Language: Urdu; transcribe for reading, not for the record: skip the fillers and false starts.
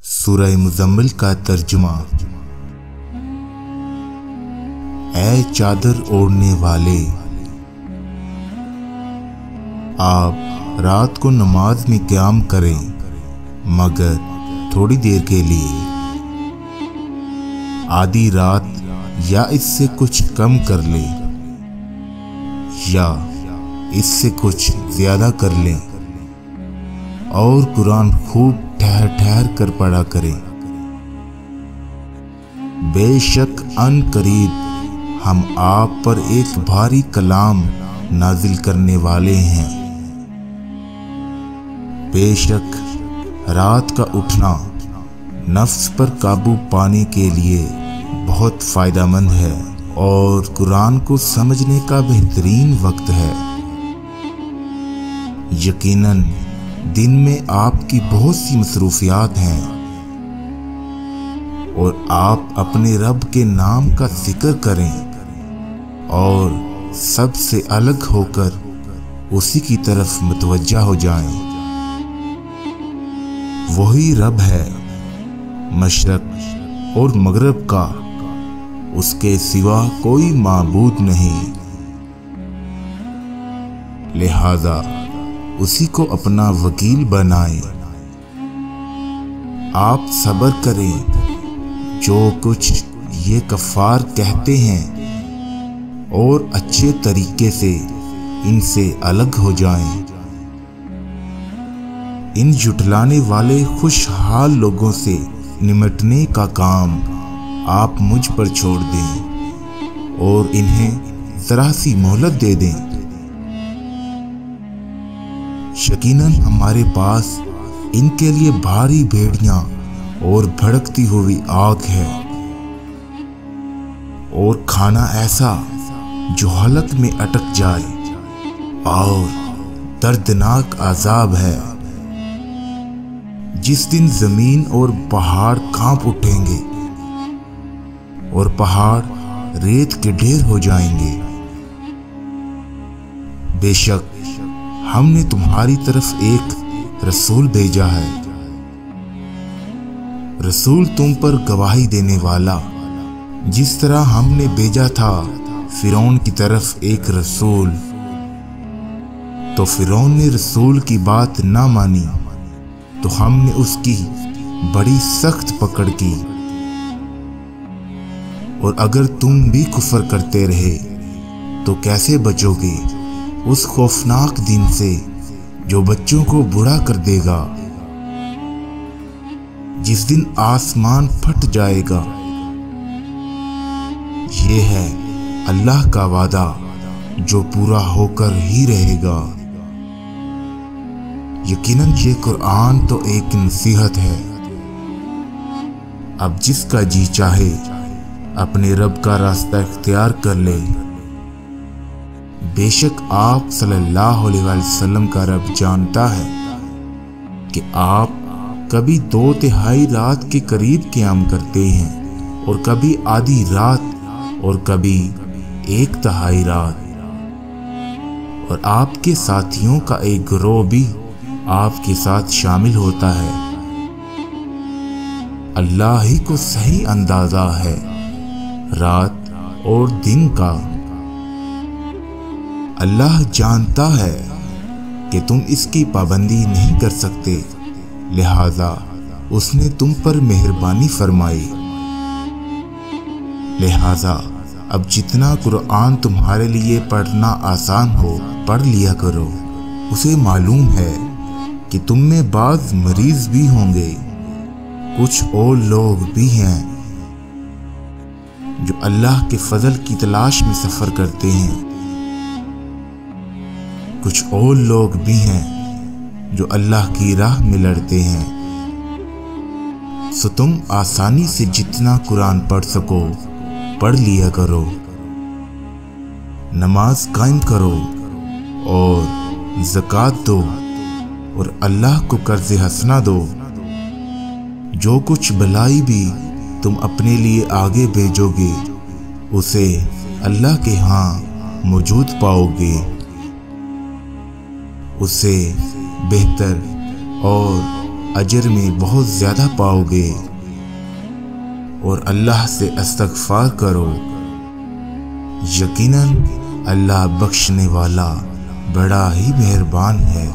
سورہ مزمل کا ترجمہ۔ اے چادر اوڑھنے والے، آپ رات کو نماز میں قیام کریں مگر تھوڑی دیر کے لیے، آدھی رات یا اس سے کچھ کم کر لیں یا اس سے کچھ زیادہ کر لیں، اور قرآن خوب ٹھہر ٹھہر کر پڑھا کریں۔ بے شک ان قریب ہم آپ پر ایک بھاری کلام نازل کرنے والے ہیں۔ بے شک رات کا اٹھنا نفس پر قابو پانے کے لیے بہت فائدہ مند ہے اور قرآن کو سمجھنے کا بہترین وقت ہے۔ یقیناً دن میں آپ کی بہت سی مصروفیات ہیں اور آپ اپنے رب کے نام کا ذکر کریں اور سب سے الگ ہو کر اسی کی طرف متوجہ ہو جائیں۔ وہی رب ہے مشرق اور مغرب کا، اس کے سوا کوئی معبود نہیں، لہذا اسی کو اپنا وکیل بنائیں۔ آپ صبر کریں، جو کچھ یہ کفار کہتے ہیں، اور اچھے طریقے سے ان سے الگ ہو جائیں۔ ان جھٹلانے والے خوشحال لوگوں سے نمٹنے کا کام آپ مجھ پر چھوڑ دیں اور انہیں ذرا سی مہلت دے دیں۔ یقیناً ہمارے پاس ان کے لیے بھاری بھیڑیاں اور بھڑکتی ہوئی آگ ہے، اور کھانا ایسا جو حلق میں اٹک جائے، اور دردناک عذاب ہے جس دن زمین اور پہاڑ کانپ اٹھیں گے اور پہاڑ ریت کے ڈھیر ہو جائیں گے۔ بے شک ہم نے تمہاری طرف ایک رسول بھیجا ہے، رسول تم پر گواہی دینے والا، جس طرح ہم نے بھیجا تھا فرعون کی طرف ایک رسول، تو فرعون نے رسول کی بات نہ مانی تو ہم نے اس کی بڑی سخت پکڑ کی، اور اگر تم بھی کفر کرتے رہے تو کیسے بچو گے اس خوفناک دن سے جو بچوں کو بوڑھا کر دے گا، جس دن آسمان پھٹ جائے گا۔ یہ ہے اللہ کا وعدہ جو پورا ہو کر ہی رہے گا۔ یقیناً یہ قرآن تو ایک نصیحت ہے۔ اب جس کا جی چاہے اپنے رب کا راستہ اختیار کر لے۔ بے شک آپ صلی اللہ علیہ وسلم کا رب جانتا ہے کہ آپ کبھی 2/3 رات کے قریب قیام کرتے ہیں، اور کبھی آدھی رات، اور کبھی 1/3 رات، اور آپ کے ساتھیوں کا ایک گروہ بھی آپ کے ساتھ شامل ہوتا ہے۔ اللہ ہی کو صحیح اندازہ ہے رات اور دن کا۔ اللہ جانتا ہے کہ تم اس کی پابندی نہیں کر سکتے، لہذا اس نے تم پر مہربانی فرمائی۔ لہذا اب جتنا قرآن تمہارے لیے پڑھنا آسان ہو پڑھ لیا کرو۔ اسے معلوم ہے کہ تم میں بعض مریض بھی ہوں گے، کچھ اور لوگ بھی ہیں جو اللہ کے فضل کی تلاش میں سفر کرتے ہیں، کچھ اور لوگ بھی ہیں جو اللہ کی راہ میں لڑتے ہیں۔ سو تم آسانی سے جتنا قرآن پڑھ سکو پڑھ لیا کرو، نماز قائم کرو اور زکوٰۃ دو، اور اللہ کو قرض حسنہ دو۔ جو کچھ بلائی بھی تم اپنے لیے آگے بھیجو گے اسے اللہ کے ہاں موجود پاؤ گے، اسے بہتر اور اجر میں بہت زیادہ پاؤ گے، اور اللہ سے استغفار کرو، یقیناً اللہ بخشنے والا بڑا ہی مہربان ہے۔